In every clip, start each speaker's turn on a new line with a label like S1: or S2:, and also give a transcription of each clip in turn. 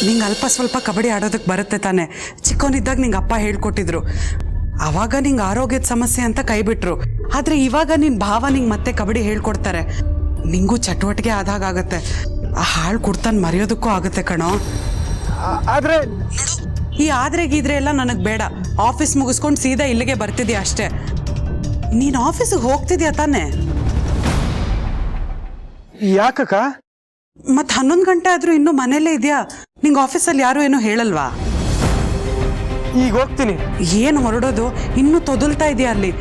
S1: ನಿಂಗೆ ಅಲ್ಪ ಸ್ವಲ್ಪ ಕಬಡ್ಡಿ ಆಡೋದಕ್ಕೆ ಬರುತ್ತೆ ತಾನೆ. ಚಿಕ್ಕವನಿದ್ದಾಗ ನಿಂಗೆ ಅಪ್ಪ ಹೇಳ್ಕೊಟ್ಟಿದ್ರು. ಆವಾಗ ನಿಂಗೆ ಆರೋಗ್ಯದ ಸಮಸ್ಯೆ ಅಂತ ಕೈ ಬಿಟ್ರು. ಆದರೆ ಇವಾಗ ನಿನ್ನ ಭಾವ ನಿಂಗೆ ಮತ್ತೆ ಕಬಡ್ಡಿ ಹೇಳ್ಕೊಡ್ತಾರೆ. ನಿಂಗೂ ಚಟುವಟಿಕೆ ಆದಾಗತ್ತೆ. ಆ ಹಾಳು ಕುಡ್ತಾನೆ ಮರೆಯೋದಕ್ಕೂ ಆಗುತ್ತೆ ಕಣೋ.
S2: ಆದರೆ
S1: ಈ ಆದ್ರೆ ಗೀದ್ರೆ ಎಲ್ಲ ನನಗೆ ಬೇಡ. ಆಫೀಸ್ ಮುಗಿಸ್ಕೊಂಡು ಸೀದಾ ಇಲ್ಲಿಗೆ ಬರ್ತಿದ್ಯಾ ಅಷ್ಟೇ. ನೀನು ಆಫೀಸಿಗೆ ಹೋಗ್ತಿದ್ಯಾ ತಾನೆ?
S2: ಯಾಕಕ್ಕ?
S1: ಮತ್ತೆ 11 ಗಂಟೆ ಆದರೂ ಇನ್ನೂ ಮನೇಲೇ ಇದೆಯಾ? ನಿಂಗೆ ಆಫೀಸಲ್ಲಿ ಯಾರು ಏನೋ ಹೇಳಲ್ವಾ?
S2: ಈಗ ಹೋಗ್ತೀನಿ.
S1: ಏನು ಹೊರಡೋದು? ಇನ್ನೂ ತೊದಲ್ತಾ ಇದೆಯಾ ಅಲ್ಲಿ?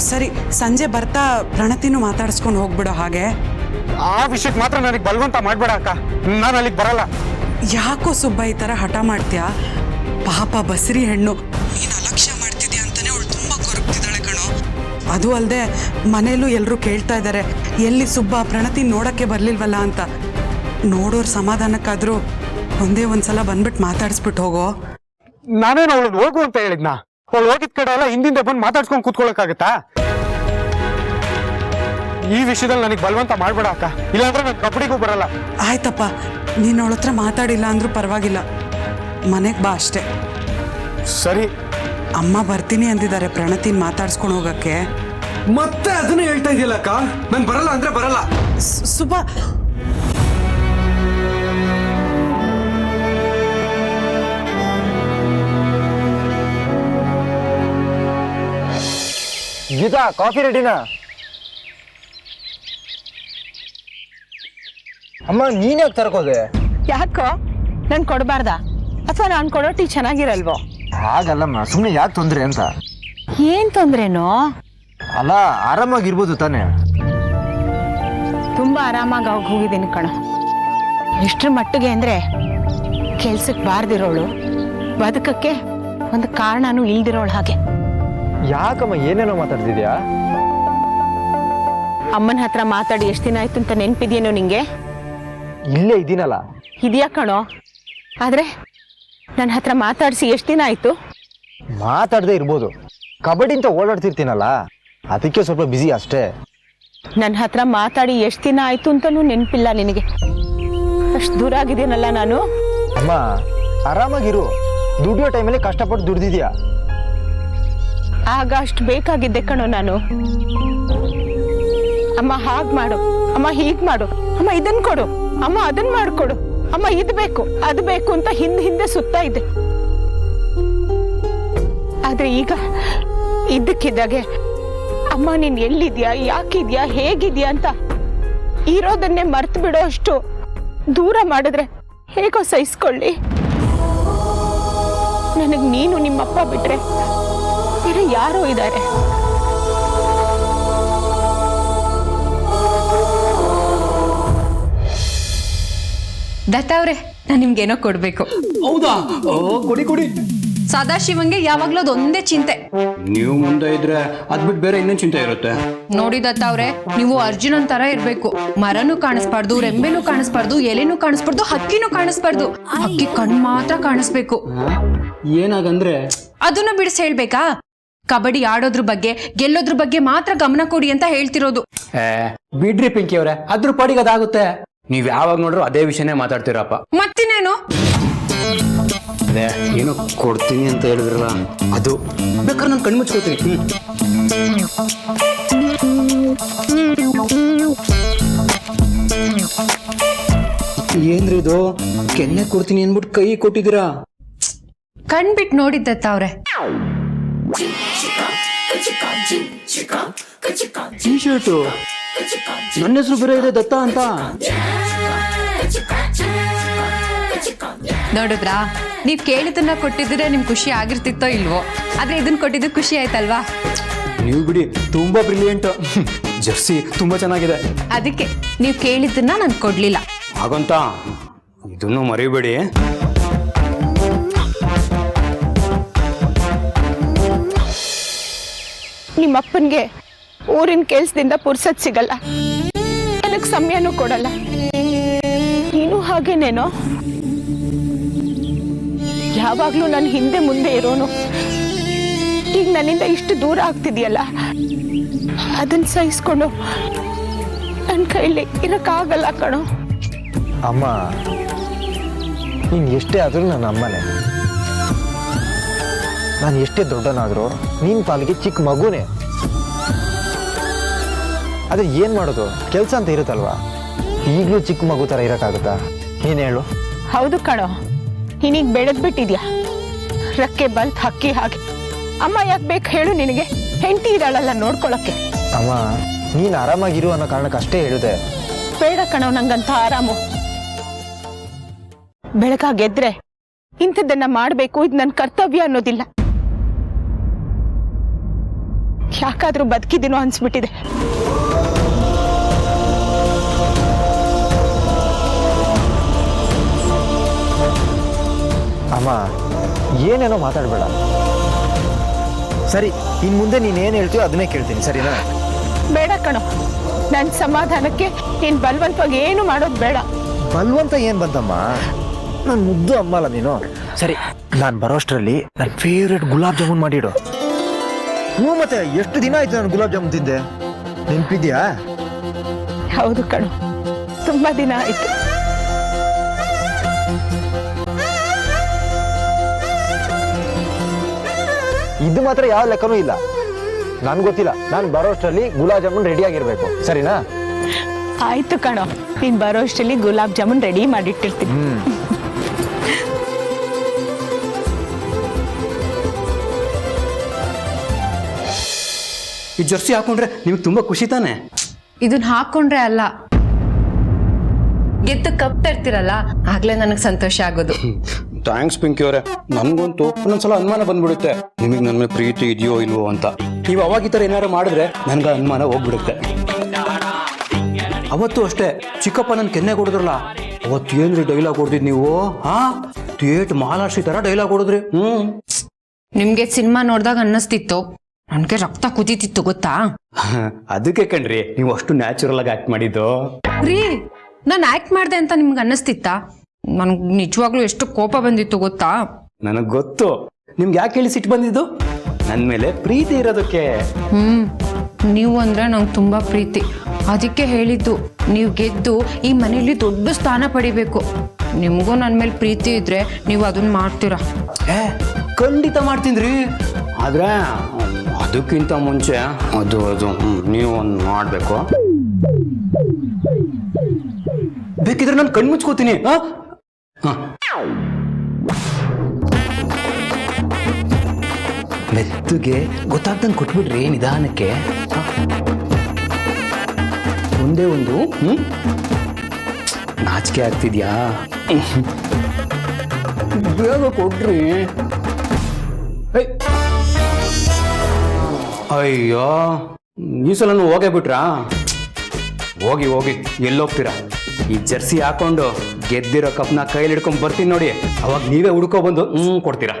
S1: ಸರಿ, ಸಂಜೆ ಬರ್ತಾ ಪ್ರಣತಿನೂ ಮಾತಾಡಿಸ್ಕೊಂಡು ಹೋಗ್ಬಿಡೋ. ಹಾಗೆ
S2: ಆ ವಿಷಯಕ್ಕೆ ಮಾತ್ರ ನನಗೆ ಬಲವಂತ ಮಾಡಬೇಡ ಅಕ್ಕ. ನಾನು ಅಲ್ಲಿಗೆ ಬರಲ್ಲ.
S1: ಯಾಕೋ ಸುಬ್ಬ ಈ ಥರ ಹಠ ಮಾಡ್ತೀಯಾ? ಪಾಪ ಬಸರಿ ಹೆಣ್ಣು, ನೀನು ಅಲಕ್ಷ್ಯ ಮಾಡ್ತಿದ್ಯಾ ಅಂತಾನೆ ಅವಳು ತುಂಬ ಕೊರಗ್ತಿದ್ದಾಳೆ ಕಣೋ. ಅದು ಅಲ್ಲದೆ ಮನೇಲೂ ಎಲ್ಲರೂ ಕೇಳ್ತಾ ಇದ್ದಾರೆ, ಎಲ್ಲಿ ಸುಬ್ಬ ಪ್ರಣತಿ ನೋಡೋಕ್ಕೆ ಬರಲಿಲ್ವಲ್ಲ ಅಂತ. ನೋಡೋರು ಸಮಾಧಾನಕ್ಕಾದರೂ ಒಂದೇ ಒಂದ್ಸಲ ಬಂದ್ಬಿಟ್ಟು ಮಾತಾಡಿಸ್ಬಿಟ್ಟು ಹೋಗೋ.
S2: ನಾನೇನು ಅವಳು ಹೋಗು ಅಂತ ಹೇಳಿದ್ನಾ? ಅವಳು ಹೋಗಿದ್ ಕಡೆ ಎಲ್ಲ ಹಿಂದಿಂದ ಬಂದು ಮಾತಾಡ್ಸ್ಕೊಂಡು ಕೂತ್ಕೊಳ್ಳೋಕ್ಕಾಗತ್ತಾ? ಈ ವಿಷಯದಲ್ಲಿ ನನಗೆ ಬಲವಂತ ಮಾಡಬೇಡ ಅಕ್ಕ, ಇಲ್ಲಾಂದ್ರೆ ನಾನು ಕಬಡ್ಡಿಗೂ ಬರಲ್ಲ.
S1: ಆಯ್ತಪ್ಪ, ನೀನು ಅವಳ ಹತ್ರ ಮಾತಾಡಿಲ್ಲ ಅಂದ್ರೂ ಪರವಾಗಿಲ್ಲ, ಮನೆಗೆ ಬಾ ಅಷ್ಟೇ.
S2: ಸರಿ.
S1: ಅಮ್ಮ ಬರ್ತೀನಿ ಅಂದಿದ್ದಾರೆ ಪ್ರಣತಿನ ಮಾತಾಡ್ಸ್ಕೊಂಡು ಹೋಗಕ್ಕೆ.
S3: ಮತ್ತೆ ಅದನ್ನ ಹೇಳ್ತಾ ಇದೆಯಲ್ಲ ಅಕ್ಕ, ನಾನು ಬರಲ್ಲ ಅಂದ್ರೆ ಬರಲ್ಲ.
S1: ಸುಬ್ಬ,
S2: ಗೀತಾ, ಕಾಫಿ ರೆಡಿನಾ? ಅಮ್ಮ ನೀನ್ ಯಾಕೆ ತರ್ಕೋದೆ?
S4: ಯಾಕೋ ನನ್ ಕೊಡಬಾರ್ದ ಅಥವಾ ನಾನು ಕೊಡೋ ಟೀ ಚೆನ್ನಾಗಿರಲ್ವೋ?
S2: ಹಾಗಲ್ಲಮ್ಮ, ಸುಮ್ಮನೆ ಯಾಕೆ ತೊಂದ್ರೆ ಅಂತ.
S4: ಏನ್ ತೊಂದ್ರೆನೋ?
S2: ಅಲ್ಲ, ಆರಾಮಾಗಿರ್ಬೋದು ತಾನೆ?
S4: ತುಂಬಾ ಆರಾಮಾಗಿ ಹೋಗಿದ್ದೀನಿ ಕಣ. ಎಷ್ಟ್ರ ಮಟ್ಟಿಗೆ ಅಂದ್ರೆ ಕೆಲ್ಸಕ್ಕೆ ಬಾರ್ದಿರೋಳು ಬದುಕಕ್ಕೆ ಒಂದು ಕಾರಣನೂ ಇಲ್ದಿರೋಳು ಹಾಗೆ.
S2: ಯಾಕಮ್ಮ ಏನೇನೋ ಮಾತಾಡ್ತಿದ್ಯಾ?
S4: ಅಮ್ಮನ ಹತ್ರ ಮಾತಾಡಿ ಎಷ್ಟು ದಿನ ಆಯ್ತು ಅಂತ ನೆನ್ಪಿದ್ಯೇನೋ ನಿಂಗೆ?
S2: ಇಲ್ಲೇ ಇದ್ದೀನಲ್ಲ.
S4: ಇದೆಯಾ ಕಣೋ, ಆದ್ರೆ ನನ್ನ ಹತ್ರ ಮಾತಾಡಿಸಿ ಎಷ್ಟು ದಿನ ಆಯ್ತು?
S2: ಮಾತಾಡದೆ ಇರ್ಬೋದು, ಕಬಡ್ಡಿ ಅಂತ ಓಡಾಡ್ತಿರ್ತೀನಲ್ಲ ಅದಕ್ಕೆ ಸ್ವಲ್ಪ ಬಿಸಿ ಅಷ್ಟೇ.
S4: ನನ್ನ ಹತ್ರ ಮಾತಾಡಿ ಎಷ್ಟು ದಿನ ಆಯ್ತು ಅಂತನೂ ನೆನಪಿಲ್ಲ ನಿನಗೆ. ಅಷ್ಟು ದೂರ ಆಗಿದ್ದೀನಲ್ಲ ನಾನು.
S2: ಅಮ್ಮ ಆರಾಮಾಗಿರು, ದುಡಿಯೋ ಟೈಮಲ್ಲಿ ಕಷ್ಟಪಟ್ಟು ದುಡ್ದಿದ್ಯಾ.
S4: ಆಗ ಅಷ್ಟು ಬೇಕಾಗಿದ್ದೆ ಕಣೋ ನಾನು. ಅಮ್ಮ ಹಾಗ್ ಮಾಡು, ಅಮ್ಮ ಹೀಗ್ ಮಾಡು, ಅಮ್ಮ ಇದನ್ ಕೊಡು, ಅಮ್ಮ ಅದನ್ ಮಾಡ್ಕೊಡು, ಅಮ್ಮ ಇದ್ ಬೇಕು ಅದು ಬೇಕು ಅಂತ ಹಿಂದೆ ಸುತ್ತಾ ಇದ್ದೆ. ಆದ್ರೆ ಈಗ ಇದ್ದಕ್ಕಿದ್ದಾಗೆ ಅಮ್ಮ ನೀನ್ ಎಲ್ಲಿದ್ಯಾ, ಯಾಕಿದ್ಯಾ, ಹೇಗಿದ್ಯಾ ಅಂತ ಇರೋದನ್ನೇ ಮರ್ತು ಬಿಡೋ ಅಷ್ಟು ದೂರ ಮಾಡಿದ್ರೆ ಹೇಗೋ ಸಹಿಸ್ಕೊಳ್ಳಿ. ನನಗ್ ನೀನು ನಿಮ್ಮಪ್ಪ ಬಿಟ್ರೆ ಬೇರೆ ಯಾರೋ ಇದ್ದಾರೆ.
S5: ದತ್ತ ಅವ್ರೆ, ನಾನು ನಿಮ್ಗೇನೋ ಕೊಡ್ಬೇಕು.
S3: ಹೌದಾ? ಕೊಡಿ ಕೊಡಿ.
S5: ಸದಾಶಿವಂಗೆ ಯಾವಾಗ್ಲೂ ಅದೊಂದೇ ಚಿಂತೆ.
S3: ನೀವು ಮುಂದೆ ಇದ್ರೆ ಅದ್ ಬಿಟ್ಟು ಬೇರೆ ಇನ್ನೊಂದು ಚಿಂತೆ ಇರುತ್ತೆ.
S5: ನೋಡಿ ದತ್ತ ಅವ್ರೆ, ನೀವು ಅರ್ಜುನನ್ ತರ ಇರ್ಬೇಕು. ಮರನೂ ಕಾಣಿಸ್ಬಾರ್ದು, ರೆಂಬೆನೂ ಕಾಣಿಸ್ಬಾರ್ದು, ಎಲೆನೂ ಕಾಣಿಸ್ಬಾರ್ದು, ಹಕ್ಕಿನೂ ಕಾಣಿಸ್ಬಾರ್ದು. ಹಕ್ಕಿ ಕಣ್ ಮಾತ್ರ ಕಾಣಿಸ್ಬೇಕು.
S3: ಏನಾಗಂದ್ರೆ
S5: ಅದನ್ನ ಬಿಡಿಸಿ ಹೇಳ್ಬೇಕಾ? ಕಬಡ್ಡಿ ಆಡೋದ್ರ ಬಗ್ಗೆ, ಗೆಲ್ಲೋದ್ರ ಬಗ್ಗೆ ಮಾತ್ರ ಗಮನ ಕೊಡಿ ಅಂತ ಹೇಳ್ತಿರೋದು.
S3: ಬಿಡ್ರಿ ಪಿಂಕಿ ಅವ್ರೆ, ಅದ್ರ ಪಾಡಿಗೆ ಅದಾಗುತ್ತೆ. ನೀವ್ ಯಾವಾಗ ನೋಡ್ರು ಅದೇ ವಿಷಯನೇ ಮಾತಾಡ್ತೀರಪ್ಪ.
S5: ಮತ್ತಿನೇನು?
S3: ಅದೇ ಏನೋ ಕೊಡ್ತೀನಿ ಅಂತ ಹೇಳಿದ್ರಲ್ಲ, ಅದು ಬೇಕಾದ್ರೆ ನಾನು ಕಣ್ಮುಚ್ಕೋತೀನಿ. ಏನ್ರಿ ಇದು, ಕೆನ್ನೆ ಕೊಡ್ತೀನಿ ಅಂದ್ಬಿಟ್ಟು ಕೈ ಕೊಟ್ಟಿದ್ದೀರಾ?
S5: ಕಣ್ಬಿಟ್ಟು ನೋಡಿದ್ದತ್ತ ಅವ್ರೆ.
S3: ಟೀ ಶರ್ಟು ನನ್ನ ಹೆಸರು ಬೇರೆ ಇದೆ, ದತ್ತ ಅಂತ.
S5: ನೋಡಿದ್ರಾ, ನೀವ್ ಕೇಳಿದನ್ನ ಕೊಟ್ಟಿದ್ರೆ ನಿಮ್ ಖುಷಿ ಆಗಿರ್ತಿತ್ತೋ ಇಲ್ವೋ, ಆದ್ರೆ ಇದನ್ನ ಕೊಟ್ಟಿದ್ದು ಖುಷಿ ಆಯ್ತಲ್ವಾ?
S3: ನೀವು ಬಿಡಿ, ತುಂಬಾ ಬ್ರಿಲಿಯಂಟ್. ಜರ್ಸಿ ತುಂಬಾ ಚೆನ್ನಾಗಿದೆ.
S5: ಅದಕ್ಕೆ ನೀವ್ ಕೇಳಿದ್ದನ್ನ ನಾನು ಕೊಡ್ಲಿಲ್ಲ.
S3: ಹಾಗಂತ ಇದನ್ನು ಮರಿಬೇಡಿ.
S4: ನಿಮ್ಮಪ್ಪನ್ಗೆ ಊರಿನ ಕೆಲ್ಸದಿಂದ ಪುರ್ಸತ್ ಸಿಗಲ್ಲ, ನನಗ್ ಸಮಯನೂ ಕೊಡಲ್ಲ. ನೀನು ಹಾಗೇನೇನೋ, ಯಾವಾಗ್ಲೂ ನನ್ನ ಹಿಂದೆ ಮುಂದೆ ಇರೋನು ಈಗ ನನ್ನಿಂದ ಇಷ್ಟು ದೂರ ಆಗ್ತಿದೆಯಲ್ಲ, ಅದನ್ನ ಸಹಿಸ್ಕೊಂಡು ನನ್ನ ಕೈಲಿ ಇರಕ್ಕಾಗಲ್ಲ ಕಣೋ.
S2: ಅಮ್ಮ ನೀನು ಎಷ್ಟೇ ಆದರೂ ನನ್ನ ಅಮ್ಮನೇ. ನಾನು ಎಷ್ಟೇ ದೊಡ್ಡನಾದರೂ ನೀನು ಪಾಲಿಗೆ ಚಿಕ್ಕ ಮಗುನೇ. ಆದರೆ ಏನು ಮಾಡೋದು, ಕೆಲಸ ಅಂತ ಇರುತ್ತಲ್ವಾ. ಈಗಲೂ ಚಿಕ್ಕ ಮಗು ಥರ ಇರೋಕ್ಕಾಗುತ್ತಾ? ಏನು ಹೇಳು?
S4: ಹೌದು ಕಣೋ, ನೀನೀಗ ಬೆಳೆದ್ಬಿಟ್ಟಿದ್ಯಾ, ರಕ್ಕೆ ಬಲ್ತ್ ಹಕ್ಕಿ ಹಾಗೆ. ಅಮ್ಮ ಯಾಕೆ ಬೇಕು ಹೇಳು ನಿನಗೆ? ಹೆಂಡತಿ ಇದ್ದಾಳಲ್ಲ ನೋಡ್ಕೊಳಕ್ಕೆ.
S2: ಅಮ್ಮ, ನೀನು ಆರಾಮಾಗಿರು ಅನ್ನೋ ಕಾರಣಕ್ಕೆ ಅಷ್ಟೇ ಹೇಳಿದೆ.
S4: ಬೇಡ ಕಣೋ ನಂಗಂತ ಆರಾಮು. ಬೆಳಗಾಗೆದ್ರೆ ಇಂಥದ್ದನ್ನ ಮಾಡಬೇಕು, ಇದು ನನ್ನ ಕರ್ತವ್ಯ ಅನ್ನೋದಿಲ್ಲ. ಯಾಕಾದ್ರೂ ಬದುಕಿದ್ದೀನೋ ಅನ್ಸ್ಬಿಟ್ಟಿದೆ.
S2: ಅಮ್ಮ, ಏನೇನೋ ಮಾತಾಡಬೇಡ. ಸರಿ, ಇನ್ನು ಮುಂದೆ ನೀನೇನು ಹೇಳ್ತೀಯೋ ಅದನ್ನೇ ಕೇಳ್ತೀನಿ, ಸರಿನಾ?
S4: ಬೇಡ ಕಣೋ, ನನ್ನ ಸಮಾಧಾನಕ್ಕೆ ನೀನು ಬಲವಂತವಾಗಿ ಏನು ಮಾಡೋದು ಬೇಡ.
S2: ಬಲ್ವಂತ ಏನು ಬಂತಮ್ಮ? ನಾನು ಮುದ್ದು ಅಮ್ಮ ಅಲ್ಲ ನೀನು. ಸರಿ, ನಾನು ಬರೋಷ್ಟರಲ್ಲಿ ನನ್ನ ಫೇವ್ರೆಟ್ ಗುಲಾಬ್ ಜಾಮೂನ್ ಮಾಡಿಡು. ಹ್ಞೂ, ಮತ್ತೆ ಎಷ್ಟು ದಿನ ಆಯ್ತು ನಾನು ಗುಲಾಬ್ ಜಾಮೂನ್ ತಿಂದೆ, ನೆನಪಿದ್ಯಾ?
S4: ಹೌದು ಕಣೋ, ತುಂಬಾ ದಿನ ಆಯ್ತು.
S2: ಇದು ಮಾತ್ರ ಯಾವ ಲೆಕ್ಕನೂ ಇಲ್ಲ. ನನ್ಗೆ ಗೊತ್ತಿಲ್ಲ, ನಾನು ಬರೋಷ್ಟರಲ್ಲಿ ಗುಲಾಬ್ ಜಾಮೂನ್ ರೆಡಿ ಆಗಿರ್ಬೇಕು, ಸರಿನಾ?
S4: ಆಯ್ತು ಕಣೋ, ನೀನ್ ಬರೋಷ್ಟರಲ್ಲಿ ಗುಲಾಬ್ ಜಾಮೂನ್ ರೆಡಿ ಮಾಡಿಟ್ಟಿರ್ತೀನಿ.
S3: ಈ ಜರ್ಸಿ ಹಾಕೊಂಡ್ರೆ ನಿಮ್ಗೆ ತುಂಬಾ ಖುಷಿ ತಾನೆ?
S5: ಇದನ್ನ ಹಾಕೊಂಡ್ರೆ ಅಲ್ಲ, ಗೆದ್ದು ಕಪ್ ತರ್ತಿರಲ್ಲ ಆಗ್ಲೇ ನನಗೆ ಸಂತೋಷ ಆಗೋದು.
S3: ಥ್ಯಾಂಕ್ಸ್ ಪಿಂಕಿ ಅವರೇ. ನನ್ಗಂತೂ ಒಂದೊಂದ್ಸಲ ಅನುಮಾನ ಬಂದ್ಬಿಡುತ್ತೆ, ನಿಮಗೆ ನನ್ನ ಮೇಲೆ ಪ್ರೀತಿ ಇದೆಯೋ ಇಲ್ವೋ ಅಂತ. ನೀವು ಅವಾಗ ಈ ಥರ ಏನಾರು ಮಾಡಿದ್ರೆ ನನ್ಗೆ ಅನುಮಾನ ಹೋಗ್ಬಿಡುತ್ತೆ. ಅವತ್ತು ಅಷ್ಟೇ ಚಿಕ್ಕಪ್ಪ ನನ್ನ ಕೆನ್ನೆ ಕೊಡಿದ್ರಲ್ಲ, ಅವತ್ತು ಏನ್ರಿ ಡೈಲಾಗ್ ಹೊಡೆದಿದ್ ನೀವು? ಹಾ, ಥಿಯೇಟ್ ಮಹಾರಾಷ್ಟ್ರ ಥರ ಡೈಲಾಗ್ ಹೊಡೆದ್ರಿ.
S5: ನಿಮ್ಗೆ ಸಿನಿಮಾ ನೋಡ್ದಾಗ ಅನ್ನಿಸ್ತಿತ್ತು, ನನ್ಗೆ ರಕ್ತ ಕುದೀತಿತ್ತು ಗೊತ್ತಾ?
S3: ಅದಕ್ಕೆ ಕಣ್ರಿ ನೀವು ಅಷ್ಟು ನ್ಯಾಚುರಲ್ ಆಗಿ ಆಕ್ಟ್ ಮಾಡಿದ್ದು.
S5: ರೀ, ನಾನು ಆಕ್ಟ್ ಮಾಡ್ದೆ ಅಂತ ನಿಮ್ಗೆ ಅನ್ನಿಸ್ತಿತ್ತಾ? ನನ್ಗೆ ನಿಜವಾಗ್ಲೂ ಎಷ್ಟು ಕೋಪ ಬಂದಿತ್ತು ಗೊತ್ತಾ?
S3: ನನಗ್ ಗೊತ್ತು ನಿಮ್ಗೆ ಯಾಕೆ ಹೇಳಿ ಸಿಟ್ಟು ಬಂದಿದ್ದು, ನನ್ನ ಮೇಲೆ ಪ್ರೀತಿ ಇರೋದಕ್ಕೆ.
S5: ನೀವು ಅಂದ್ರೆ ನಂಗೆ ತುಂಬಾ ಪ್ರೀತಿ, ಅದಕ್ಕೆ ಹೇಳಿದ್ದು ನೀವು ಗೆದ್ದು ಈ ಮನೆಯಲ್ಲಿ ದೊಡ್ಡ ಸ್ಥಾನ ಪಡಿಬೇಕು. ನಿಮಗೂ ನನ್ನ ಮೇಲೆ ಪ್ರೀತಿ ಇದ್ರೆ ನೀವು ಅದನ್ನ ಮಾಡ್ತೀರಾ?
S3: ಖಂಡಿತ ಮಾಡ್ತೀನಿ. ಆದ್ರೆ ಅದಕ್ಕಿಂತ ಮುಂಚೆ ಅದು ನೀವು ಒಂದು ಮಾಡಬೇಕು. ಬೇಕಿದ್ರೆ ನಾನು ಕಣ್ಣು ಮುಚ್ಕೋತೀನಿ. ಮೆತ್ತಗೆ ಗೊತ್ತಾಗ್ದಂಗೆ ಕೊಟ್ಬಿಡ್ರಿ ನಿಧಾನಕ್ಕೆ. ಒಂದೇ ಒಂದು ನಾಚಿಕೆ ಆಗ್ತಿದ್ಯಾ? ಬೇಗ ಕೊಡ್ರಿ. ಅಯ್ಯೋ, ಈ ಸಲ ಹೋಗೇ ಬಿಟ್ರಾ? ಹೋಗಿ ಹೋಗಿ, ಎಲ್ಲೋಗ್ತೀರಾ? ಈ ಜರ್ಸಿ ಹಾಕೊಂಡು ಗೆದ್ದಿರೋ ಕಪ್ನ ಕೈಲಿ ಹಿಡ್ಕೊಂಡ್ ಬರ್ತೀನಿ ನೋಡಿ, ಅವಾಗ ನೀವೇ ಹುಡ್ಕೊ ಬಂದು ಕೊಡ್ತೀರಾ.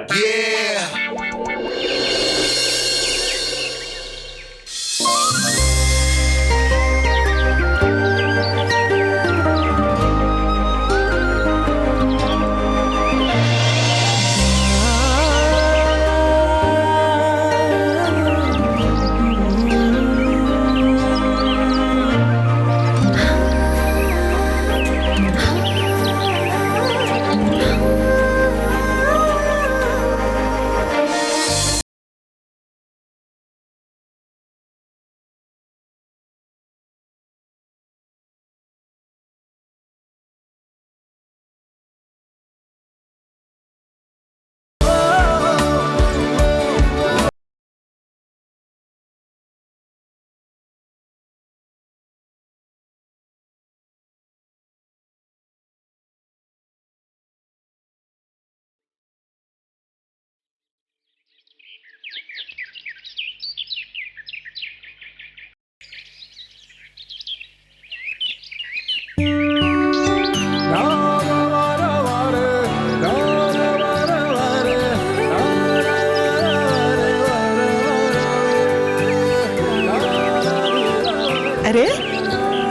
S4: ಅರೆ,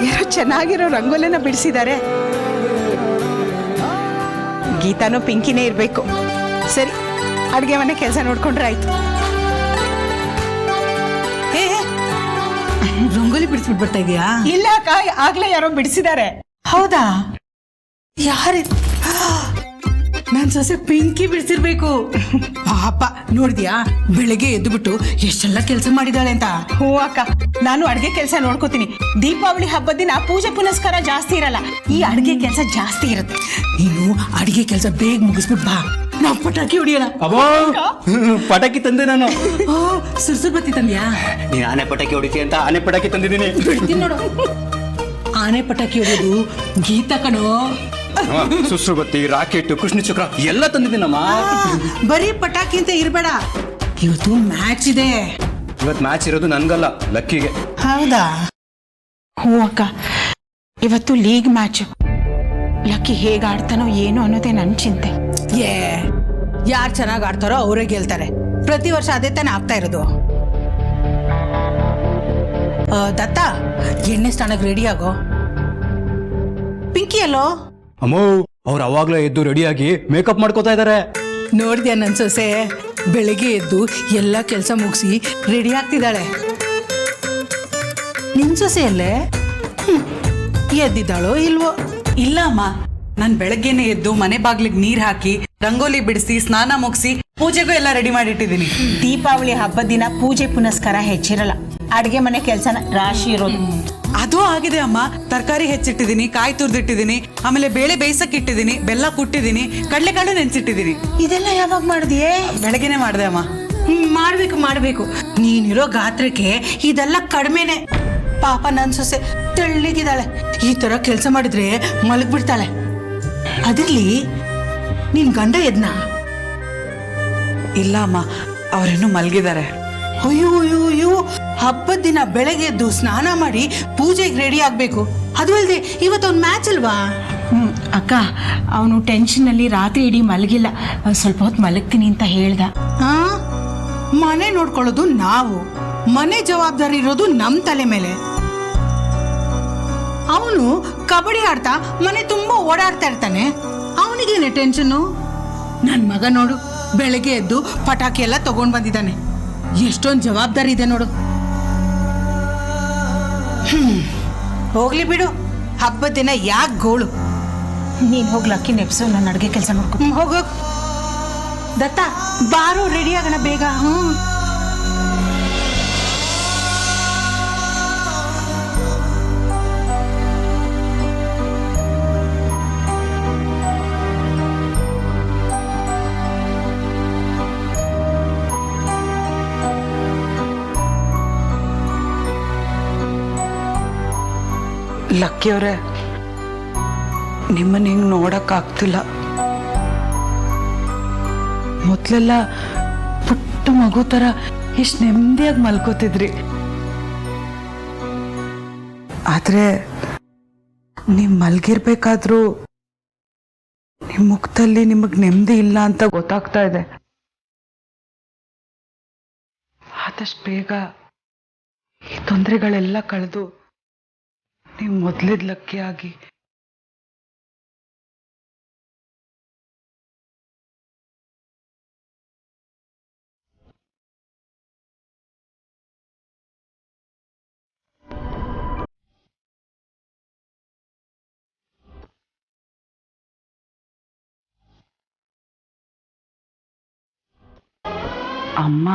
S4: ಯಾರೋ ಚೆನ್ನಾಗಿರೋ ರಂಗೋಲಿನ ಬಿಡಿಸಿದ್ದಾರೆ. ಗೀತಾನೋ ಪಿಂಕಿನೇ ಇರಬೇಕು. ಸರಿ, ಅಡುಗೆ ಮನೆ ಕೆಲಸ ನೋಡ್ಕೊಂಡ್ರೆ ಆಯ್ತು.
S1: ರಂಗೋಲಿ ಬಿಡಿಸ್ಬಿಟ್ಟು ಬರ್ತಾ ಇದೀಯಾ?
S4: ಇಲ್ಲ ಅಕ್ಕ, ಆಗ್ಲೇ ಯಾರೋ ಬಿಡಿಸಿದ್ದಾರೆ.
S1: ಹೌದಾ? ಯಾರಿ? ನನ್ ಸೊಸೆ ಪಿಂಕಿ ಬಿಡ್ಸಿರ್ಬೇಕು. ಪಾಪ ನೋಡಿದ್ಯಾ ಬೆಳಗ್ಗೆ ಎದ್ದು ಬಿಟ್ಟು ಎಷ್ಟೆಲ್ಲ ಕೆಲಸ ಮಾಡಿದಾಳೆ ಅಂತ.
S4: ಹ್ಞೂ ಅಕ್ಕ, ನಾನು ಅಡ್ಗೆ ಕೆಲಸ ನೋಡ್ಕೋತೀನಿ. ದೀಪಾವಳಿ ಹಬ್ಬದ ದಿನ ಪೂಜೆ ಪುನಸ್ಕಾರ ಜಾಸ್ತಿ ಇರಲ್ಲ, ಈ ಅಡ್ಗೆ ಕೆಲಸ ಜಾಸ್ತಿ ಇರುತ್ತೆ.
S1: ನೀನು ಅಡಿಗೆ ಕೆಲಸ ಬೇಗ ಮುಗಿಸ್ಬಿಟ್ ಬಾ, ನಾವು ಪಟಾಕಿ ಹೊಡಿಯೋಣ.
S3: ಅಬ್ಬೋ ಪಟಾಕಿ ತಂದೆ ನಾನು.
S1: ಸುರ್ಸುರ್ ಬತ್ತಿ ತಂದ್ಯಾ?
S3: ನೀನ್ ಆನೆ ಪಟಾಕಿ ಹೊಡಿತೀಯ ಅಂತ ಆನೆ ಪಟಾಕಿ ತಂದಿದ್ದೀನಿ.
S1: ನೋಡು, ಆನೆ ಪಟಾಕಿ ಹೊಡಿಯೋದು ಗೀತಾ ಕಣೋ.
S3: ಸುಸ್ರು ಬತ್ತಿ, ರಾಕೆಟ್, ಕೃಷ್ಣ ಚಕ್ರ ಎಲ್ಲ ತಂದಿದ್ದೀನಮ್ಮ.
S1: ಬರೀ ಪಟಾಕಿ ಅಂತ ಇರ್ಬೇಡ, ಇವತ್ತು ಮ್ಯಾಚ್ ಇದೆ.
S3: ಇವತ್ ಮ್ಯಾಚ್ ಇರೋದು ನನ್ಗಲ್ಲ, ಲಕ್ಕಿಗೆ.
S1: ಹೌದಾ?
S4: ಹ್ಞೂ ಅಕ್ಕ, ಇವತ್ತು ಲೀಗ್ ಮ್ಯಾಚ್. ಲಕ್ಕಿ ಹೇಗೆ ಆಡ್ತಾನೋ ಏನೋ ಅನ್ನೋದೇ ನನ್ನ ಚಿಂತೆ.
S1: ಯಾರು ಚೆನ್ನಾಗಿ ಆಡ್ತಾರೋ ಅವರೇ ಗೆಲ್ತಾರೆ. ಪ್ರತಿ ವರ್ಷ ಅದೇ ತಾನೇ ಆಗ್ತಾ ಇರೋದು. ದತ್ತ, ಎಣ್ಣೆ ಸ್ನಾನಕ್ಕೆ ರೆಡಿ ಆಗೋ. ಪಿಂಕಿ ಅಲ್ಲೋ?
S3: ಅಮ್ಮೋ, ಅವ್ರು ಅವಾಗ್ಲೇ ಎದ್ದು ರೆಡಿಯಾಗಿ ಮೇಕಪ್ ಮಾಡ್ಕೋತಾ ಇದಾರೆ.
S1: ನೋಡಿದ್ಯಾ ನನ್ನ ಸೊಸೆ ಬೆಳಿಗ್ಗೆ ಎದ್ದು ಎಲ್ಲ ಕೆಲಸ ಮುಗಿಸಿ ರೆಡಿ ಆಗ್ತಿದ್ದಾಳೆ. ನಿನ್ ಸೊಸೆ ಅಲ್ಲೇ ಎದ್ದಿದ್ದಾಳೋ ಇಲ್ವೋ? ಇಲ್ಲ ಅಮ್ಮ, ನಾನು ಬೆಳಗ್ಗೆನೆ ಎದ್ದು ಮನೆ ಬಾಗ್ಲಿಗೆ ನೀರ್ ಹಾಕಿ ರಂಗೋಲಿ ಬಿಡಿಸಿ ಸ್ನಾನ ಮುಗಿಸಿ ಪೂಜೆಗೂ ಎಲ್ಲ ರೆಡಿ ಮಾಡಿಟ್ಟಿದ್ದೀನಿ.
S4: ದೀಪಾವಳಿ ಹಬ್ಬದ ದಿನ ಪೂಜೆ ಪುನಸ್ಕಾರ ಹೆಚ್ಚಿರಲ್ಲ, ಅಡ್ಗೆ ಮನೆ ಕೆಲಸನ ರಾಶಿ ಇರೋದು.
S1: ಅದು ಆಗಿದೆ ಅಮ್ಮ. ತರಕಾರಿ ಹೆಚ್ಚಿಟ್ಟಿದ್ದೀನಿ, ಕಾಯಿ ತುರ್ದಿಟ್ಟಿದ್ದೀನಿ, ಆಮೇಲೆ ಬೇಳೆ ಬೇಯಿಸಕ್ ಇಟ್ಟಿದ್ದೀನಿ, ಬೆಲ್ಲ ಕುಟ್ಟಿದ್ದೀನಿ, ಕಡಲೆಕಾಳು ನೆನ್ಸಿಟ್ಟಿದ್ದೀನಿ.
S4: ಇದೆಲ್ಲ ಯಾವಾಗ ಮಾಡಿದ್ಯೇ?
S1: ಬೆಳಗ್ಗೆನೆ ಮಾಡಿದೆ ಅಮ್ಮ.
S4: ಮಾಡ್ಬೇಕು. ನೀನಿರೋ ಗಾತ್ರಕ್ಕೆ ಇದೆಲ್ಲ ಕಡಿಮೆನೆ.
S1: ಪಾಪ ನನ್ ಸೊಸೆ ತೆಳ್ಳಗಿದ್ದಾಳೆ. ಈ ತರ ಕೆಲಸ ಮಾಡಿದ್ರೆ ಮಲಗ್ಬಿಡ್ತಾಳೆ.
S4: ಅದಿರ್ಲಿ, ನಿನ್ ಗಂಡ ಎದ್ನ?
S1: ಇಲ್ಲ ಅಮ್ಮ, ಅವರೇನು ಮಲಗಿದ್ದಾರೆ.
S4: ಅಯ್ಯೋ, ಹಬ್ಬದ ದಿನ ಬೆಳಗ್ಗೆ ಎದ್ದು ಸ್ನಾನ ಮಾಡಿ ಪೂಜೆಗೆ ರೆಡಿ ಆಗ್ಬೇಕು. ಅದು ಅಲ್ಲದೆ ಇವತ್ತೊಂದು ಮ್ಯಾಚ್ ಅಲ್ವಾ? ಅಕ್ಕ, ಅವನು ಟೆನ್ಷನ್ನಲ್ಲಿ ರಾತ್ರಿ ಇಡೀ ಮಲಗಿಲ್ಲ. ಸ್ವಲ್ಪ ಹೊತ್ತು ಮಲಗ್ತೀನಿ ಅಂತ ಹೇಳ್ದ.
S1: ಮನೆ ನೋಡ್ಕೊಳ್ಳೋದು ನಾವು, ಮನೆ ಜವಾಬ್ದಾರಿ ಇರೋದು ನಮ್ ತಲೆ ಮೇಲೆ. ಅವನು ಕಬಡ್ಡಿ ಆಡ್ತಾ ಮನೆ ತುಂಬಾ ಓಡಾಡ್ತಾ ಇರ್ತಾನೆ, ಅವನಿಗೇನೆ ಟೆನ್ಷನ್ನು. ನನ್ ಮಗ ನೋಡು, ಬೆಳಗ್ಗೆ ಎದ್ದು ಪಟಾಕಿ ಎಲ್ಲ ತಗೊಂಡ್ ಬಂದಿದ್ದಾನೆ. ಎಷ್ಟೊಂದು ಜವಾಬ್ದಾರಿ ಇದೆ ನೋಡು.
S4: ಹೋಗ್ಲಿ ಬಿಡು, ಹಬ್ಬದ ದಿನ ಯಾಕೆ ಗೋಳು. ನೀನ್ ಹೋಗಿ ಲಕ್ಕಿ ನೆಪ್ಸು, ನನ್ನ ಅಡುಗೆ ಕೆಲಸ ನೋಡ್ಕೊ.
S1: ಹೋಗೋ
S4: ದತ್ತ, ಬಾರೋ, ರೆಡಿ ಆಗೋಣ ಬೇಗ.
S1: ಲಕ್ಕಿಯವ್ರೆ, ನಿಮ್ಮನ್ನ ಹಿಂಗ್ ನೋಡಕ್ ಆಗ್ತಿಲ್ಲ. ಮೊದ್ಲೆಲ್ಲ ಪುಟ್ಟ ಮಗು ತರ ಇಷ್ಟು ನೆಮ್ಮದಿಯಾಗಿ ಮಲ್ಕೋತಿದ್ರಿ. ಆದ್ರೆ ನೀವ್ ಮಲ್ಗಿರ್ಬೇಕಾದ್ರೂ ನಿಮ್ ಮುಖದಲ್ಲಿ ನಿಮಗ್ ನೆಮ್ಮದಿ ಇಲ್ಲ ಅಂತ ಗೊತ್ತಾಗ್ತಾ ಇದೆ. ಆದಷ್ಟು ಬೇಗ ಈ ತೊಂದರೆಗಳೆಲ್ಲ ಕಳೆದು ನೀವು ಮೊದಲಿದ್ ಲಕ್ಕಿಯಾಗಿ ಅಮ್ಮ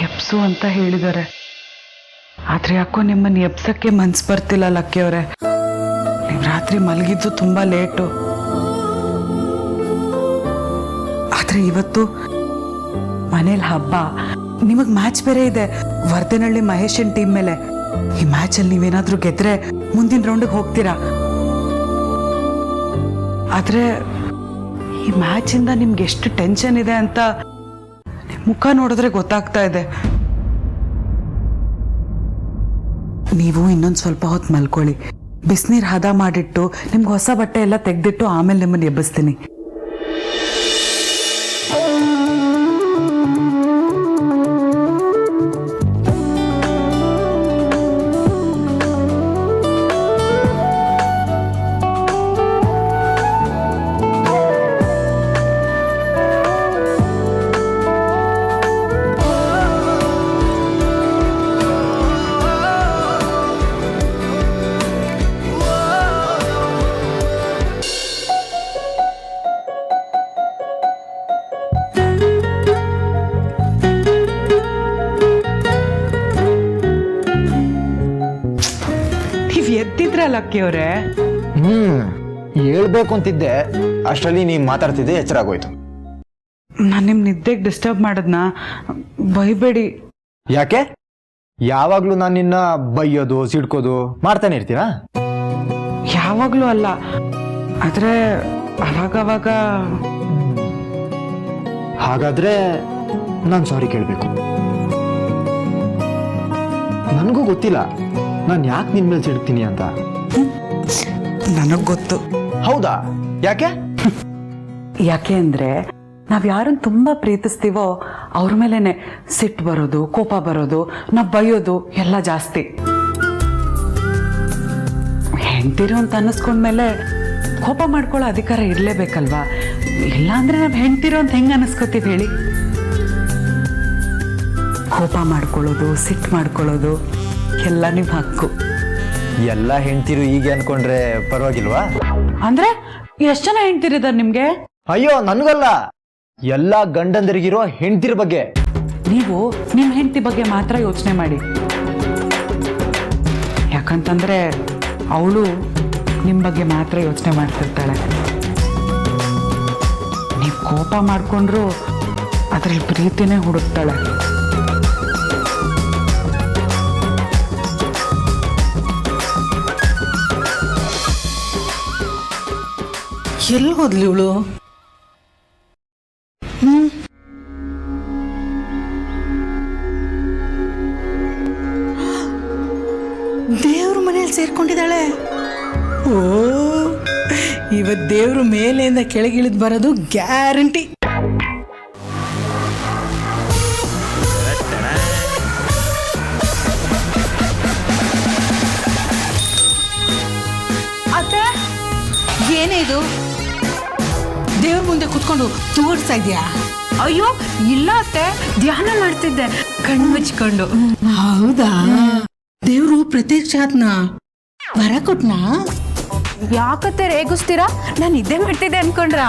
S1: ಎಪ್ಸು ಅಂತ ಹೇಳಿದ್ದಾರೆ. ಆದ್ರೆ ಯಾಕೋ ನಿಮ್ಮನ್ನ ಎಬ್ಸಕ್ಕೆ ಮನ್ಸು ಬರ್ತಿಲ್ಲ ಲಕ್ಕಿಯವ್ರೆ. ನೀವು ರಾತ್ರಿ ಮಲಗಿದ್ದು ತುಂಬಾ ಲೇಟು. ಆದ್ರೆ ಇವತ್ತು ಮನೇಲಿ ಹಬ್ಬ, ನಿಮಗ್ ಮ್ಯಾಚ್ ಬೇರೆ ಇದೆ ವರ್ಧನಹಳ್ಳಿ ಮಹೇಶನ್ ಟೀಮ್ ಮೇಲೆ. ಈ ಮ್ಯಾಚ್ ಅಲ್ಲಿ ನೀವೇನಾದ್ರೂ ಗೆದ್ರೆ ಮುಂದಿನ ರೌಂಡ್ಗೆ ಹೋಗ್ತೀರಾ. ಆದ್ರೆ ಈ ಮ್ಯಾಚ್ ಇಂದ ನಿಮ್ಗೆ ಎಷ್ಟು ಟೆನ್ಷನ್ ಇದೆ ಅಂತ ನಿಮ್ ಮುಖ ನೋಡಿದ್ರೆ ಗೊತ್ತಾಗ್ತಾ ಇದೆ. ನೀವು ಇನ್ನೊಂದು ಸ್ವಲ್ಪ ಹೊತ್ತು ಮಲ್ಕೊಳ್ಳಿ. ಬಿಸಿನೀರು ಹದ ಮಾಡಿಟ್ಟು ನಿಮ್ಗೆ ಹೊಸ ಬಟ್ಟೆ ಎಲ್ಲ ತೆಗೆದಿಟ್ಟು ಆಮೇಲೆ ನಿಮ್ಮನ್ನು ಎಬ್ಬಿಸ್ತೀನಿ. ಲಕ್ಕಿ ಅವರೇ.
S2: ಹೇಳ್ಬೇಕು ಅಂತಿದ್ದೆ, ಅಷ್ಟರಲ್ಲಿ ನೀ ಮಾತಾಡ್ತಿದ್ದೆ, ಎಚ್ಚರ ಆಗೋಯ್ತು.
S1: ನಾನು ನಿಮ್ಮ ನಿದ್ದೆಗೆ ಡಿಸ್ಟರ್ಬ್ ಮಾಡದ್ನಾ? ಬೈಬೇಡಿ.
S2: ಯಾಕೆ? ಯಾವಾಗ್ಲೂ ನಾನು ನಿನ್ನ ಬೈಯೋದು ಸಿಡ್ಕೋದು ಮಾಡ್ತಾನೆ ಇರ್ತೀರಾ?
S1: ಯಾವಾಗ್ಲೂ ಅಲ್ಲ, ಆದ್ರೆ ಅವಾಗವಾಗ.
S2: ಹಾಗಾದ್ರೆ ನಾನು ಸಾರಿ ಕೇಳಬೇಕು. ನನಗೂ ಗೊತ್ತಿಲ್ಲ ನಾನು ಯಾಕೆ ನಿನ್ ಮೇಲೆ ಸಿಡ್ತೀನಿ ಅಂತ.
S1: ನನಗ್ ಗೊತ್ತು.
S2: ಹೌದಾ? ಯಾಕೆ?
S1: ಯಾಕೆ ಅಂದ್ರೆ ನಾವ್ ಯಾರನ್ನ ತುಂಬಾ ಪ್ರೀತಿಸ್ತೀವೋ ಅವ್ರ ಮೇಲೇನೆ ಸಿಟ್ಟು ಬರೋದು, ಕೋಪ ಬರೋದು, ನಾವ್ ಬೈಯೋದು ಎಲ್ಲ ಜಾಸ್ತಿ. ಹೆಂಡ್ತಿರು ಅಂತ ಅನ್ನಿಸ್ಕೊಂಡ್ಮೇಲೆ ಕೋಪ ಮಾಡ್ಕೊಳ್ಳೋ ಅಧಿಕಾರ ಇರ್ಲೇಬೇಕಲ್ವಾ? ಇಲ್ಲಾಂದ್ರೆ ನಾವ್ ಹೆಂಡ್ತಿರು ಅಂತ ಹೆಂಗ್ ಅನ್ನಿಸ್ಕೋತೀವಿ ಹೇಳಿ? ಕೋಪ ಮಾಡ್ಕೊಳ್ಳೋದು, ಸಿಟ್ಟು ಮಾಡ್ಕೊಳ್ಳೋದು ಎಲ್ಲ ನಿಮ್ ಹಕ್ಕು.
S2: ಎಲ್ಲ ಹೆಂಡ್ತಿರು ಹೀಗೆ ಅನ್ಕೊಂಡ್ರೆ ಪರವಾಗಿಲ್ವಾ?
S1: ಅಂದ್ರೆ ಎಷ್ಟ್ ಜನ ಹೆಂಡ್ತಿರಿದಾರೆ ನಿಮ್ಗೆ?
S2: ಅಯ್ಯೋ, ನನ್ಗಲ್ಲ, ಎಲ್ಲಾ ಗಂಡಂದರಿಗಿರೋ ಹೆಂಡ್ತಿರ ಬಗ್ಗೆ.
S1: ನೀವು ನಿಮ್ಮ ಹೆಂಡತಿ ಬಗ್ಗೆ ಮಾತ್ರ ಯೋಚನೆ ಮಾಡಿ. ಯಾಕಂತಂದ್ರೆ ಅವಳು ನಿಮ್ಮ ಬಗ್ಗೆ ಮಾತ್ರ ಯೋಚನೆ ಮಾಡ್ತಿರ್ತಾಳೆ. ನೀವು ಕೋಪ ಮಾಡ್ಕೊಂಡ್ರು ಅದ್ರಲ್ಲಿ ಪ್ರೀತಿನೇ ಹುಡುಕ್ತಾಳೆ.
S4: ಎಲ್ಲಿ ಹೋದ್ಲಿ ಇವಳು? ದೇವ್ರ ಮನೇಲಿ ಸೇರ್ಕೊಂಡಿದ್ದಾಳೆ. ಓ, ಇವತ್ ದೇವ್ರ ಮೇಲೆಯಿಂದ ಕೆಳಗಿಳಿದ್ ಬರೋದು ಗ್ಯಾರಂಟಿ. ಅತ್ತೆ, ಏನೇ ಇದು? ದೇವ್ರ ಮುಂದೆ ಕುತ್ಕೊಂಡು ತೋರಿಸ್ತಾ ಇದೆಯಾ?
S5: ಅಯ್ಯೋ ಇಲ್ಲ ಅತ್ತೆ, ಧ್ಯಾನ ಮಾಡ್ತಿದ್ದೆ ಕಣ್ಣು ಮುಚ್ಕೊಂಡು.
S4: ಹೌದಾ? ದೇವ್ರು ಪ್ರತ್ಯಕ್ಷಾತ್ನ ವರ ಕೊಟ್ನಾ?
S5: ಯಾಕತ್ತೆ ರೇಗಿಸ್ತೀರಾ? ನಾನು ನಿದ್ದೆ ಮಾಡ್ತಿದ್ದೆ ಅನ್ಕೊಂಡ್ರ?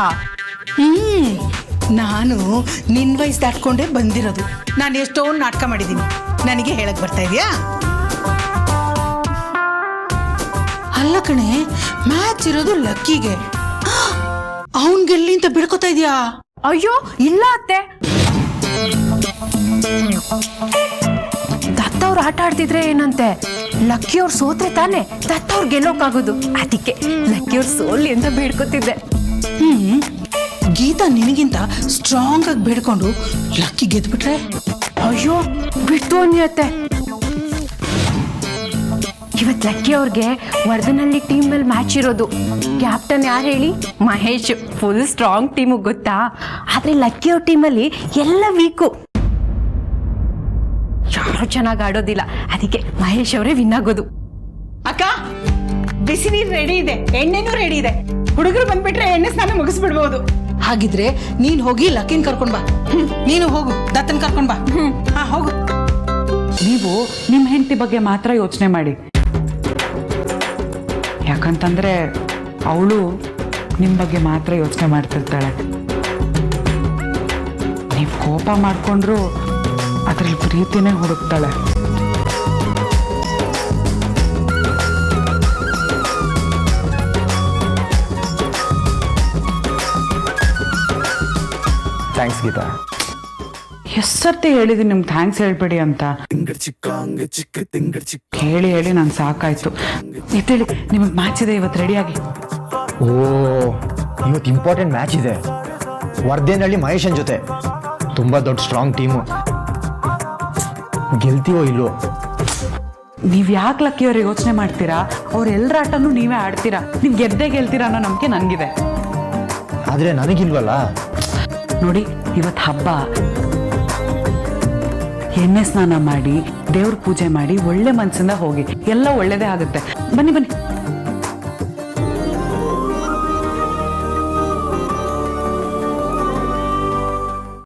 S4: ನಾನು ನಿನ್ ವಯಸ್ಸು ದಾಟ್ಕೊಂಡೇ ಬಂದಿರೋದು. ನಾನು ಎಷ್ಟೊಂದು ನಾಟಕ ಮಾಡಿದ್ದೀನಿ, ನನಗೆ ಹೇಳಕ್ ಬರ್ತಾ ಇದೆಯಾ? ಅಲ್ಲ ಕಣೆ, ಮ್ಯಾಚ್ ಇರೋದು ಲಕ್ಕಿಗೆ. ಅವನ್ಗೆಲ್ಲಿ ಅಂತ ಬಿಡ್ಕೋತಾ ಇದೆಯಾ?
S5: ಅಯ್ಯೋ ಇಲ್ಲ ಅತ್ತೆ, ದತ್ತ ಅವ್ರು ಆಟ ಆಡ್ತಿದ್ರೆ ಏನಂತೆ, ಲಕ್ಕಿ ಅವ್ರು ಸೋತ್ರೆ ತಾನೆ ದತ್ತ ಅವ್ರು ಗೆಲ್ಲೋಕಾಗೋದು. ಅದಕ್ಕೆ ಲಕ್ಕಿ ಅವ್ರು ಸೋಲಿ ಅಂತ ಬೇಡ್ಕೊತಿದ್ದೆ.
S4: ಗೀತಾ ನಿನಗಿಂತ ಸ್ಟ್ರಾಂಗ್ ಆಗಿ ಬೇಡ್ಕೊಂಡು ಲಕ್ಕಿ ಗೆದ್ಬಿಟ್ರೆ?
S5: ಅಯ್ಯೋ ಬಿಟ್ಟು ಅನ್ನಿಯತ್ತೆ. ಇವತ್ ಲಕ್ಕಿ ಅವ್ರಿಗೆ ವರ್ಧನಲ್ಲಿ ಟೀಮ್ ಮೇಲೆ ಮ್ಯಾಚ್ ಇರೋದು. ಕ್ಯಾಪ್ಟನ್ ಯಾರು ಹೇಳಿ? ಮಹೇಶ್. ಫುಲ್ ಸ್ಟ್ರಾಂಗ್ ಟೀಮು ಗೊತ್ತಾ? ಆದ್ರೆ ಲಕ್ಕಿ ಅವ್ರ ಟೀಮಲ್ಲಿ ಎಲ್ಲ ವೀಕು, ಯಾರು ಚೆನ್ನಾಗಿ ಆಡೋದಿಲ್ಲ. ಅದಕ್ಕೆ ಮಹೇಶ್ ಅವರೇ ವಿನ್ ಆಗೋದು.
S4: ಅಕ್ಕ, ಬಿಸಿ ನೀರು ರೆಡಿ ಇದೆ, ಎಣ್ಣೆನೂ ರೆಡಿ ಇದೆ. ಹುಡುಗರು ಬಂದ್ಬಿಟ್ರೆ ಎಣ್ಣೆ ಸ್ನಾನ ಮುಗಿಸ್ಬಿಡ್ಬೋದು. ಹಾಗಿದ್ರೆ ನೀನ್ ಹೋಗಿ ಲಕ್ಕಿನ್ ಕರ್ಕೊಂಡ್ ಬಾ. ನೀನು ಹೋಗು, ದತ್ತನ್ ಕರ್ಕೊಂಡ್ ಬಾ. ಹಾ, ಹೋಗು.
S1: ನೀವು ನಿಮ್ಮ ಹೆಂಡತಿ ಬಗ್ಗೆ ಮಾತ್ರ ಯೋಚನೆ ಮಾಡಿ. ಯಾಕಂತಂದ್ರೆ ಅವಳು ನಿಮ್ಮ ಬಗ್ಗೆ ಮಾತ್ರ ಯೋಚನೆ ಮಾಡ್ತಿರ್ತಾಳೆ. ನೀವು ಕೋಪ ಮಾಡ್ಕೊಂಡ್ರು ಅದ್ರಲ್ಲಿ ಪ್ರೀತಿನೇ ಹುಡುಕ್ತಾಳೆ.
S2: ಥ್ಯಾಂಕ್ಸ್ ಗೀತಾ.
S1: ಎಷ್ಟರ್ತಿ ಹೇಳಿದೀನಿ ನಿಮ್ಗೆ ಥ್ಯಾಂಕ್ಸ್ ಹೇಳ್ಬೇಡಿ ಅಂತ. ಹೇಳಿ ಹೇಳಿ ನಾನು ಸಾಕಾಯ್ತು. ಇತ್ತೇಳಿ, ನಿಮಗೆ ಮ್ಯಾಚ್ ಇದೆ ಇವತ್ತು, ರೆಡಿಯಾಗಿ.
S2: ಓ, ಇವತ್ತು ಇಂಪಾರ್ಟೆಂಟ್ ಮ್ಯಾಚ್ ಇದೆ. ವರ್ಧೇನಹಳ್ಳಿ ಮಹೇಶನ್ ಜೊತೆ. ತುಂಬಾ ದೊಡ್ಡ ಸ್ಟ್ರಾಂಗ್ ಟೀಮು. ಗೆಲ್ತೀವೋ ಇಲ್ಲೋ?
S1: ನೀವ್ ಯಾಕೆ ಲಕ್ಕಿಯವ್ರಿಗೆ ಯೋಚನೆ ಮಾಡ್ತೀರಾ? ಅವ್ರೆಲ್ಲರ ಆಟನೂ ನೀವೇ ಆಡ್ತೀರಾ. ನೀವು ಗೆದ್ದೇ ಗೆಲ್ತೀರಾ ಅನ್ನೋ ನಂಬಿಕೆ ನನಗಿದೆ.
S2: ಆದ್ರೆ ನನಗಿಲ್ವಲ್ಲ.
S1: ನೋಡಿ, ಇವತ್ತು ಹಬ್ಬ. ಎಣ್ಣೆ ಸ್ನಾನ ಮಾಡಿ, ದೇವ್ರ ಪೂಜೆ ಮಾಡಿ, ಒಳ್ಳೆ ಮನ್ಸಿಂದ ಹೋಗಿ, ಎಲ್ಲ ಒಳ್ಳೇದೇ ಆಗುತ್ತೆ. ಬನ್ನಿ ಬನ್ನಿ.